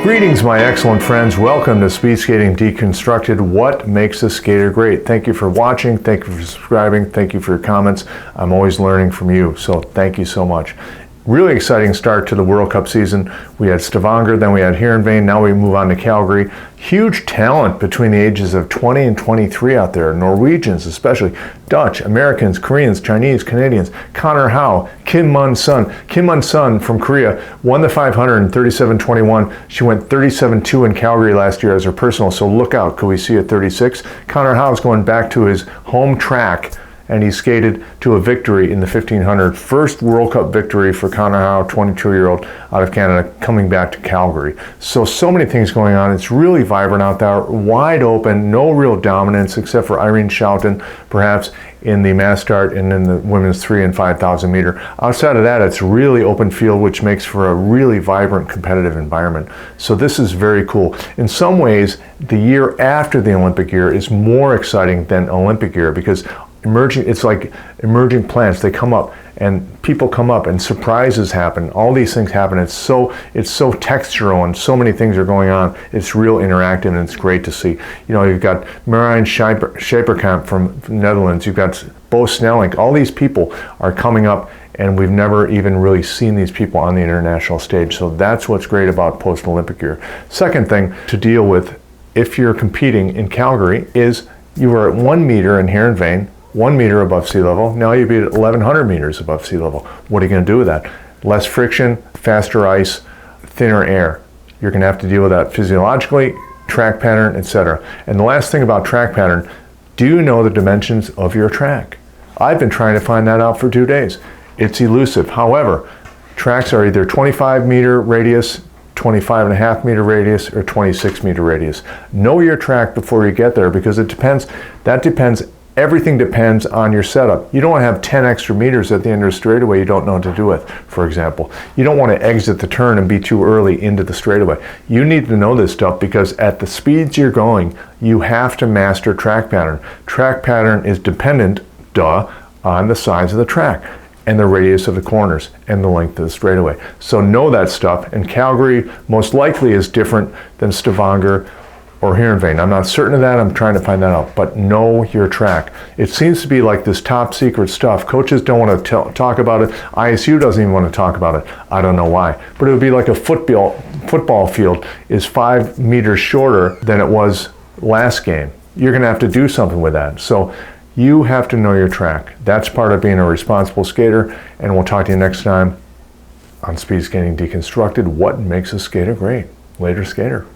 Greetings, my excellent friends. Welcome to Speed Skating Deconstructed. What makes a skater great? Thank you for watching. Thank you for subscribing. Thank you for your comments. I'm always learning from you, so thank you so much. Really exciting start to the World Cup season. We had Stavanger, then we had Heerenveen, now we move on to Calgary. Huge talent between the ages of 20 and 23 out there. Norwegians especially, Dutch, Americans, Koreans, Chinese, Canadians. Connor Howe, Kim Mun-sun. Kim Mun-sun from Korea won the 500 in 37.21. She went 37.2 in Calgary last year as her personal, so look out. Could we see a 36? Connor Howe's going back to his home track, and he skated to a victory in the 1500. First World Cup victory for Connor Howe, 22-year-old out of Canada, coming back to Calgary. So many things going on. It's really vibrant out there, wide open, no real dominance except for Irene Schouten, perhaps in the mass start and in the women's 3 and 5,000 meter. Outside of that, it's really open field, which makes for a really vibrant competitive environment. So this is very cool. In some ways, the year after the Olympic year is more exciting than Olympic year because it's like emerging plants. They come up and people come up and surprises happen. All these things happen. It's so textural and so many things are going on. It's real interactive and it's great to see. You know, you've got Marijn Schaperkamp from Netherlands. You've got Bo Snelling. All these people are coming up and we've never even really seen these people on the international stage. So that's what's great about post-Olympic year. Second thing to deal with if you're competing in Calgary is you were at 1 meter in Heerenveen, 1 meter above sea level. Now you'd be at 1,100 meters above sea level. What are you going to do with that? Less friction, faster ice, thinner air. You're going to have to deal with that physiologically, track pattern, etc. And the last thing about track pattern, do you know the dimensions of your track? I've been trying to find that out for 2 days. It's elusive. However, tracks are either 25 meter radius, 25.5 meter radius, or 26 meter radius. Know your track before you get there because it depends. Everything depends on your setup. You don't want to have 10 extra meters at the end of the straightaway you don't know what to do with, for example. You don't want to exit the turn and be too early into the straightaway. You need to know this stuff because at the speeds you're going, you have to master track pattern. Track pattern is dependent, on the size of the track and the radius of the corners and the length of the straightaway. So know that stuff. And Calgary most likely is different than Stavanger or Heerenveen. I'm not certain of that. I'm trying to find that out. But know your track. It seems to be like this top secret stuff. Coaches don't want to talk about it. ISU doesn't even want to talk about it. I don't know why. But it would be like a football field is 5 meters shorter than it was last game. You're going to have to do something with that. So you have to know your track. That's part of being a responsible skater. And we'll talk to you next time on Speed Skating Deconstructed. What makes a skater great? Later, skater.